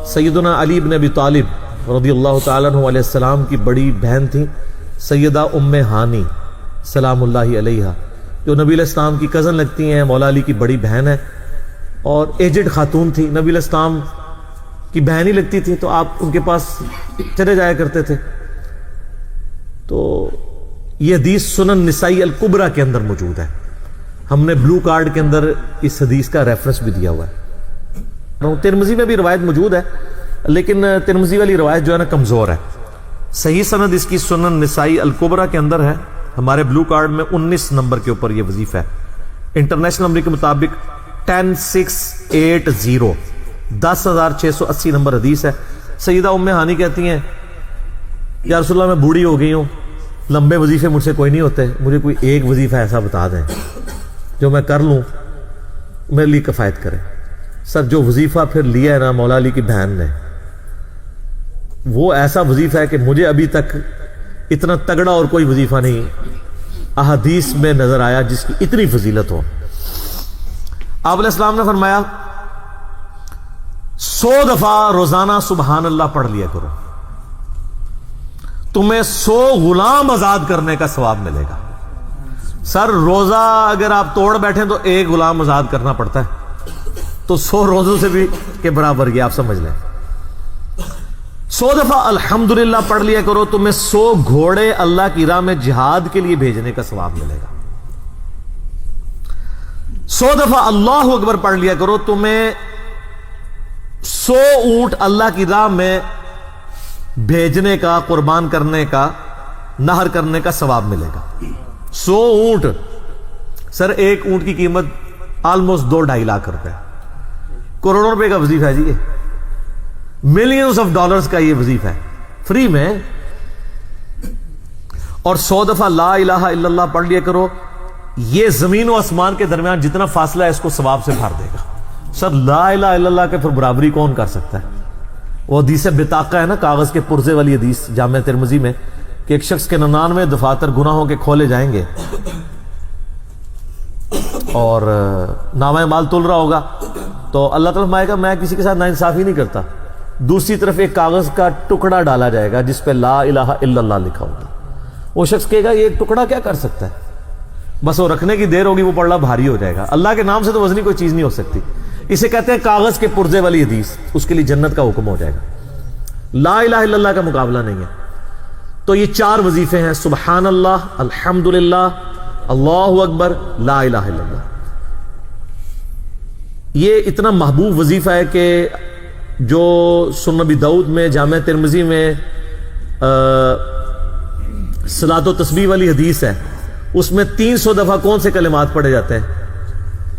سیدنا علی بن ابی طالب رضی اللہ تعالیٰ عنہ علیہ السلام کی بڑی بہن تھی سیدہ ام ہانی سلام اللہ علیہا، جو نبی علیہ السلام کی کزن لگتی ہیں، مولا علی کی بڑی بہن ہے اور ایجڈ خاتون تھی، نبی علیہ السلام کی بہن ہی لگتی تھی، تو آپ ان کے پاس چلے جایا کرتے تھے۔ تو یہ حدیث سنن نسائی الکبریٰ کے اندر موجود ہے، ہم نے بلو کارڈ کے اندر اس حدیث کا ریفرنس بھی دیا ہوا ہے۔ ترمذی میں بھی روایت موجود ہے، لیکن ترمذی والی روایت جو ہے نا کمزور ہے، صحیح سند اس کی سنن نسائی الکبریٰ کے اندر ہے، ہمارے بلو کارڈ میں 19 نمبر کے اوپر یہ وظیفہ ہے، انٹرنیشنل نمبر کے مطابق 10680 10680 نمبر حدیث ہے۔ سیدہ ام ہانی کہتی ہیں یا رسول اللہ میں بوڑھی ہو گئی ہوں، لمبے وظیفے مجھ سے کوئی نہیں ہوتے، مجھے کوئی ایک وظیفہ ایسا بتا دیں جو میں کر لوں میرے لیے کفایت کرے۔ سر جو وظیفہ پھر لیا ہے نا مولا علی کی بہن نے، وہ ایسا وظیفہ ہے کہ مجھے ابھی تک اتنا تگڑا اور کوئی وظیفہ نہیں احادیث میں نظر آیا جس کی اتنی فضیلت ہو۔ آپ علیہ السلام نے فرمایا 100 دفعہ روزانہ سبحان اللہ پڑھ لیا کرو، تمہیں 100 غلام آزاد کرنے کا ثواب ملے گا۔ سر روزہ اگر آپ توڑ بیٹھیں تو ایک غلام آزاد کرنا پڑتا ہے، تو 100 روزوں سے بھی کے برابر یہ آپ سمجھ لیں۔ 100 دفعہ الحمدللہ پڑھ لیا کرو، تمہیں 100 گھوڑے اللہ کی راہ میں جہاد کے لیے بھیجنے کا ثواب ملے گا۔ 100 دفعہ اللہ اکبر پڑھ لیا کرو، تمہیں 100 اونٹ اللہ کی راہ میں بھیجنے کا، قربان کرنے کا، نہر کرنے کا ثواب ملے گا۔ 100 اونٹ، سر ایک اونٹ کی قیمت آلموسٹ 2-2.5 لاکھ روپے، کروڑوں روپے کا وظیفہ ہے جی، یہ ملینز آف ڈالرز کا یہ وظیفہ ہے فری میں۔ اور 100 دفعہ لا الہ الا اللہ پڑھ لیا کرو، یہ زمین و آسمان کے درمیان جتنا فاصلہ ہے اس کو ثواب سے بھر دے گا۔ سر لا الہ الا اللہ کے پھر برابری کون کر سکتا ہے؟ وہ حدیث بطاقہ ہے نا، کاغذ کے پرزے والی حدیث جامع ترمذی میں، کہ ایک شخص کے 99 دفاتر گناہوں کے کھولے جائیں گے اور نامہ مال تل رہا ہوگا، تو اللہ تعالیٰ فرمائے گا میں کسی کے ساتھ ناانصافی نہیں کرتا۔ دوسری طرف ایک کاغذ کا ٹکڑا ڈالا جائے گا جس پہ لا الہ الا اللہ لکھا ہوگا، وہ شخص کہے گا یہ ایک ٹکڑا کیا کر سکتا ہے، بس وہ رکھنے کی دیر ہوگی، وہ پڑھنا بھاری ہو جائے گا۔ اللہ کے نام سے تو وزنی کوئی چیز نہیں ہو سکتی، اسے کہتے ہیں کاغذ کے پرزے والی حدیث، اس کے لیے جنت کا حکم ہو جائے گا۔ لا الہ الا اللہ کا مقابلہ نہیں ہے۔ تو یہ 4 وظیفے ہیں، سبحان اللہ، الحمدللہ، اللہ اکبر، لا الہ الا اللہ۔ یہ اتنا محبوب وظیفہ ہے کہ جو سنن ابی داؤد میں، جامع ترمذی میں صلاۃ و تسبیح والی حدیث ہے، اس میں 300 دفعہ کون سے کلمات پڑھے جاتے ہیں؟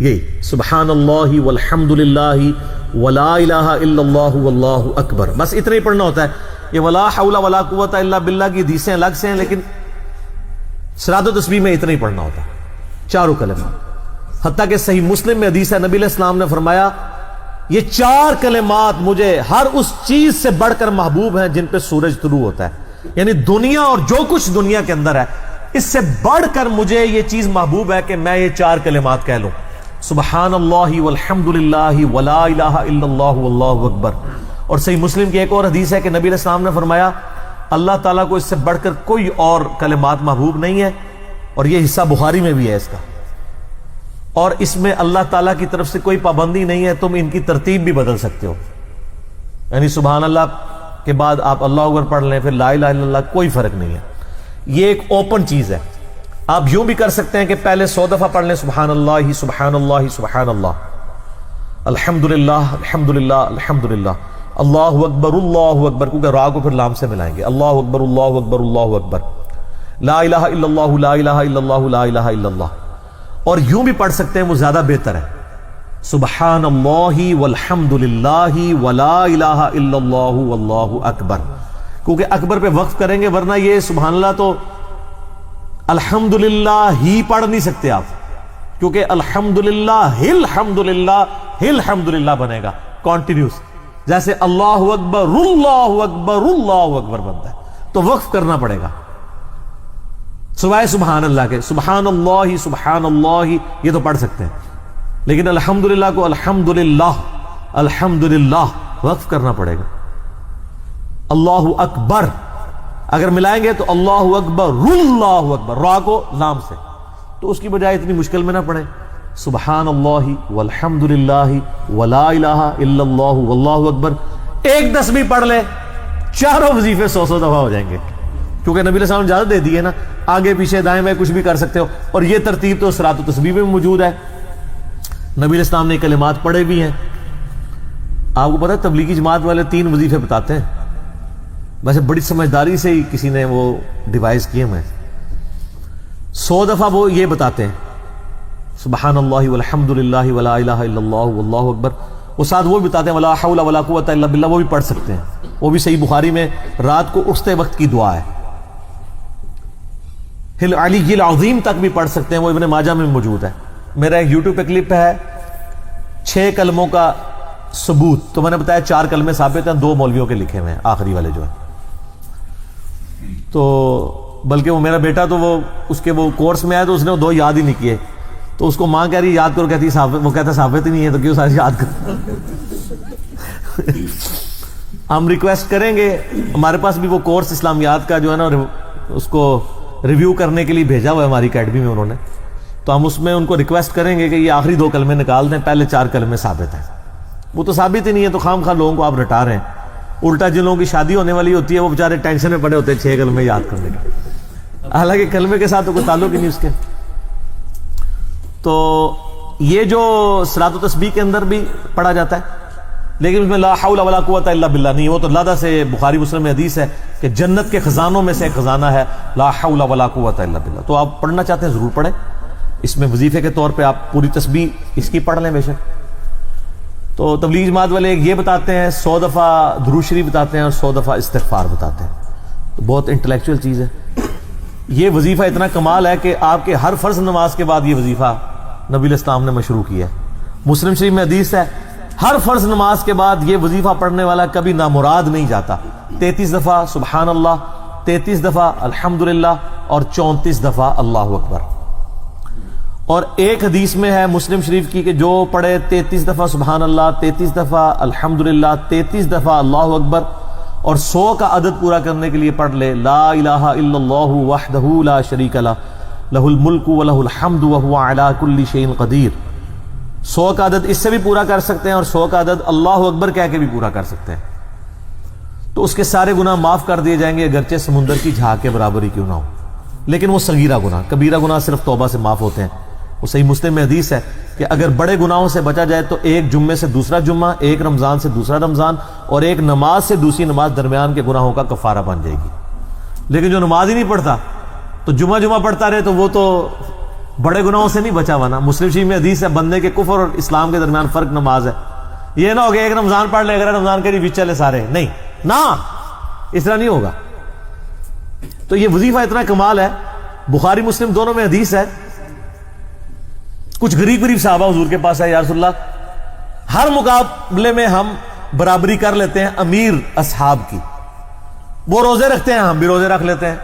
یہی سبحان اللہ والحمد للہ ولا الہ الا اللہ واللہ اکبر، بس اتنا ہی پڑھنا ہوتا ہے۔ یہ ولا حول ولا قوت الا باللہ کی حدیثیں الگ سے ہیں، لیکن صلاۃ و تسبیح میں اتنا ہی پڑھنا ہوتا ہے، 4 کلمات۔ حتیٰ کہ صحیح مسلم میں حدیث ہے، نبی علیہ السلام نے فرمایا یہ 4 کلمات مجھے ہر اس چیز سے بڑھ کر محبوب ہیں جن پہ سورج طلوع ہوتا ہے، یعنی دنیا اور جو کچھ دنیا کے اندر ہے اس سے بڑھ کر مجھے یہ چیز محبوب ہے کہ میں یہ 4 کلمات کہہ لوں، سبحان اللہ والحمد للہ ولا الہ الا اللہ واللہ اکبر۔ اور صحیح مسلم کی ایک اور حدیث ہے کہ نبی علیہ السلام نے فرمایا اللہ تعالیٰ کو اس سے بڑھ کر کوئی اور کلمات محبوب نہیں ہے، اور یہ حصہ بخاری میں بھی ہے اس کا، اور اس میں اللہ تعالیٰ کی طرف سے کوئی پابندی نہیں ہے، تم ان کی ترتیب بھی بدل سکتے ہو، یعنی سبحان اللہ کے بعد آپ اللہ اکبر پڑھ لیں، پھر لا الہ الا اللہ، کوئی فرق نہیں ہے۔ یہ ایک اوپن چیز ہے، آپ یوں بھی کر سکتے ہیں کہ پہلے 100 دفعہ پڑھ لیں سبحان اللہ سبحان اللہ سبحان اللہ، الحمدللہ الحمدللہ الحمدللہ، اللہ اکبر، کیونکہ را کو پھر لام سے ملائیں گے، اللہ اکبر اللہ اکبر اللہ اکبر، لا الہ الا اللہ لا الہ الا اللہ لا الہ الا اللہ۔ اور یوں بھی پڑھ سکتے ہیں، وہ زیادہ بہتر ہے، سبحان اللہ والحمد للہ ولا الہ الا اللہ واللہ اکبر، کیونکہ اکبر پہ وقف کریں گے، ورنہ یہ سبحان اللہ تو الحمدللہ ہی پڑھ نہیں سکتے آپ، کیونکہ الحمدللہ الحمدللہ الحمدللہ بنے گا کانٹینیوس، جیسے اللہ اکبر اللہ اکبر اللہ اکبر بنتا ہے، تو وقف کرنا پڑے گا سوائے سبحان اللہ کے۔ سبحان اللہ یہ تو پڑھ سکتے ہیں، لیکن الحمدللہ کو الحمدللہ الحمدللہ وقف کرنا پڑے گا. اللہ اکبر اگر ملائیں گے تو اللہ اکبر اللہ اکبر، را کو لام سے، تو اس کی بجائے اتنی مشکل میں نہ پڑھیں. سبحان اللہ والحمدللہ ولا الہ الا اللہ واللہ اکبر، ایک تسبیح پڑھ لے، چاروں وظیفے 100 دفعہ ہو جائیں گے، کیونکہ نبی علیہ السلام نے اجازت دے دی ہے نا، آگے پیچھے دائیں بائیں کچھ بھی کر سکتے ہو. اور یہ ترتیب تو صراط التسبیح میں موجود ہے. نبی علیہ السلام نے کلمات پڑھے بھی ہیں. آپ کو پتہ ہے تبلیغی جماعت والے 3 وظیفے بتاتے ہیں، ویسے بڑی سمجھداری سے ہی کسی نے وہ ڈیوائز کیے ہیں. 100 دفعہ وہ یہ بتاتے ہیں سبحان اللہ والحمدللہ ولا الہ الا اللہ واللہ اکبر، وہ ساتھ وہ بھی بتاتے ہیں ولا حول ولا قوت الا باللہ، وہ بھی پڑھ سکتے ہیں. وہ بھی صحیح بخاری میں رات کو اٹھتے وقت کی دعا ہے. العلی العظیم تک بھی پڑھ سکتے ہیں، وہ ابن ماجہ میں موجود ہے. میرا ایک یوٹیوب پہ کلپ ہے 6 کلموں کا ثبوت، تو میں نے بتایا 4 کلمے ثابت ہیں، 2 مولویوں کے لکھے ہوئے ہیں، آخری والے جو ہیں. تو بلکہ وہ میرا بیٹا تو وہ اس کے وہ کورس میں آیا تو اس نے وہ 2 یاد ہی نہیں کیے، تو اس کو ماں کہہ رہی یاد کرو، کہتی ثابت، وہ کہتا ثابت ہی نہیں ہے تو کیوں ساری یاد کرو. ہم ریکویسٹ کریں گے، ہمارے پاس بھی وہ کورس اسلامیات کا جو ہے نا اس کو ریویو کرنے کے لیے بھیجا ہوا ہے ہماری اکیڈمی میں انہوں نے، تو ہم اس میں ان کو ریکویسٹ کریں گے کہ یہ آخری 2 کلمے نکال دیں، پہلے 4 کلمے ثابت ہیں. وہ تو ثابت ہی نہیں ہے، تو خام خواہ لوگوں کو آپ رٹا رہے ہیں. الٹا جن لوگوں کی شادی ہونے والی ہوتی ہے وہ بیچارے ٹینشن میں پڑے ہوتے ہیں 6 کلمے یاد کرنے کے، حالانکہ کلمے کے ساتھ تو کوئی تعلق ہی نہیں اس کے. تو یہ جو صلاۃ و تسبیح کے اندر بھی پڑھا جاتا ہے، لیکن اس میں لا حول ولا قوت الا باللہ نہیں. وہ تو لادہ سے بخاری مسلم میں حدیث ہے کہ جنت کے خزانوں میں سے ایک خزانہ ہے لا حول ولا قوت الا باللہ. تو آپ پڑھنا چاہتے ہیں ضرور پڑھیں. اس میں وظیفے کے طور پہ آپ پوری تسبیح اس کی پڑھ لیں بے شک. تو تبلیغ جماعت والے یہ بتاتے ہیں 100 دفعہ درود شریف بتاتے ہیں اور 100 دفعہ استغفار بتاتے ہیں. تو بہت انٹلیکچوئل چیز ہے. یہ وظیفہ اتنا کمال ہے کہ آپ کے ہر فرض نماز کے بعد یہ وظیفہ نبی علیہ السلام نے مشروع کیا ہے. مسلم شریف میں حدیث ہے ہر فرض نماز کے بعد یہ وظیفہ پڑھنے والا کبھی نامراد نہیں جاتا. 33 دفعہ سبحان اللہ، 33 دفعہ الحمدللہ اور 34 دفعہ اللہ اکبر. اور ایک حدیث میں ہے مسلم شریف کی کہ جو پڑھے 33 دفعہ سبحان اللہ، 33 دفعہ الحمدللہ، 33 دفعہ اللہ اکبر اور 100 کا عدد پورا کرنے کے لیے پڑھ لے لا الہ الا اللہ وحدہ لا شریک لہ لہ الملک ولہ الحمد وہو علی کل شیء قدیر. 100 کا عدد اس سے بھی پورا کر سکتے ہیں اور 100 کا عدد اللہ اکبر کہہ کے بھی پورا کر سکتے ہیں. تو اس کے سارے گناہ معاف کر دیے جائیں گے اگرچہ سمندر کی جھاگ کے برابر ہی کیوں نہ ہو. لیکن وہ صغیرہ گناہ، کبیرہ گناہ صرف توبہ سے معاف ہوتے ہیں. وہ صحیح مسلم میں حدیث ہے کہ اگر بڑے گناہوں سے بچا جائے تو ایک جمعے سے دوسرا جمعہ، ایک رمضان سے دوسرا رمضان اور ایک نماز سے دوسری نماز درمیان کے گناہوں کا کفارہ بن جائے گی. لیکن جو نماز ہی نہیں پڑھتا تو جمعہ پڑھتا رہے تو وہ تو بڑے گناہوں سے نہیں بچا ہوا نا. مسلم شریف میں حدیث ہے بندے کے کفر اور اسلام کے درمیان فرق نماز ہے. یہ نہ ہوگا ایک رمضان پڑھ لے اگر رمضان کے بیچ چلے سارے، نہیں نہ، اس طرح نہیں ہوگا. تو یہ وظیفہ اتنا کمال ہے، بخاری مسلم دونوں میں حدیث ہے. کچھ غریب صحابہ حضور کے پاس ہے، یا رسول اللہ ہر مقابلے میں ہم برابری کر لیتے ہیں امیر اصحاب کی. وہ روزے رکھتے ہیں ہم بھی روزے رکھ لیتے ہیں،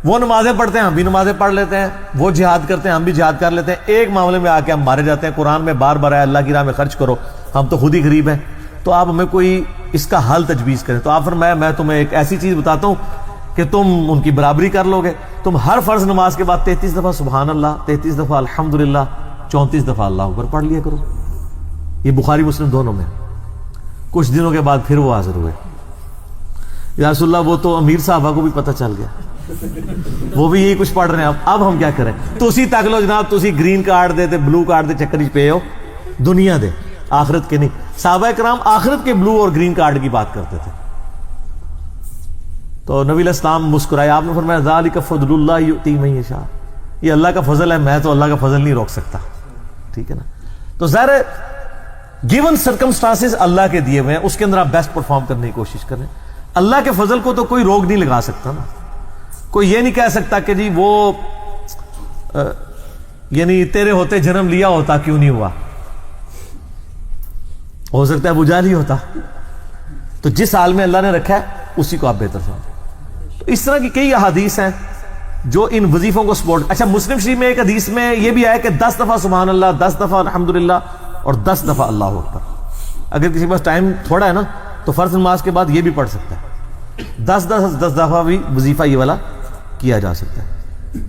وہ نمازیں پڑھتے ہیں ہم بھی نمازیں پڑھ لیتے ہیں، وہ جہاد کرتے ہیں ہم بھی جہاد کر لیتے ہیں. ایک معاملے میں آ کے ہم مارے جاتے ہیں. قرآن میں بار بار ہے اللہ کی راہ میں خرچ کرو، ہم تو خود ہی غریب ہیں. تو آپ ہمیں کوئی اس کا حل تجویز کریں. تو آپ فرمایا میں تمہیں ایک ایسی چیز بتاتا ہوں کہ تم ان کی برابری کر لو گے. تم ہر فرض نماز کے بعد 33 دفعہ سبحان اللہ، 33 دفعہ الحمدللہ، 34 دفعہ اللہ اکبر پڑھ لیا کرو. یہ بخاری مسلم دونوں میں. کچھ دنوں کے بعد پھر وہ حاضر ہوئے، یا رسول اللہ وہ تو امیر صاحبہ کو بھی پتہ چل گیا، وہ بھی یہی کچھ پڑھ رہے ہیں. اب ہم کیا کریں؟ تسی تک لو جناب، تسی گرین کارڈ دے تے بلو کارڈ دے چکر پہ ہو، دنیا دے آخرت کے نہیں. صحابہ کرام آخرت کے بلو اور گرین کارڈ کی بات کرتے تھے. تو نبی علیہ السلام مسکرائے، آپ نے فرمایا ذالک فضل اللہ یؤتی من یشاء، یہ اللہ کا فضل ہے، میں تو اللہ کا فضل نہیں روک سکتا. ٹھیک ہے نا. تو ظاہر ہے گیون سرکمسٹانسز اللہ کے دیے ہوئے ہیں، اس کے اندر آپ بیسٹ پرفارم کرنے کی کوشش کریں. اللہ کے فضل کو تو کوئی روک نہیں لگا سکتا نا. کوئی یہ نہیں کہہ سکتا کہ جی وہ یعنی تیرے ہوتے جنم لیا ہوتا کیوں نہیں ہوا. ہو سکتا ہے ابو جہل ہی ہوتا. تو جس حال میں اللہ نے رکھا ہے اسی کو آپ بہتر سمجھیں. تو اس طرح کی کئی احادیث ہیں جو ان وظیفوں کو سپورٹ. اچھا مسلم شریف میں ایک حدیث میں یہ بھی آیا کہ 10 دفعہ سبحان اللہ، 10 دفعہ الحمدللہ اور 10 دفعہ اللہ اکبر. اگر کسی کے پاس ٹائم تھوڑا ہے نا تو فرض نماز کے بعد یہ بھی پڑھ سکتا ہے. 10 دفعہ بھی وظیفہ یہ والا کیا جا سکتا ہے.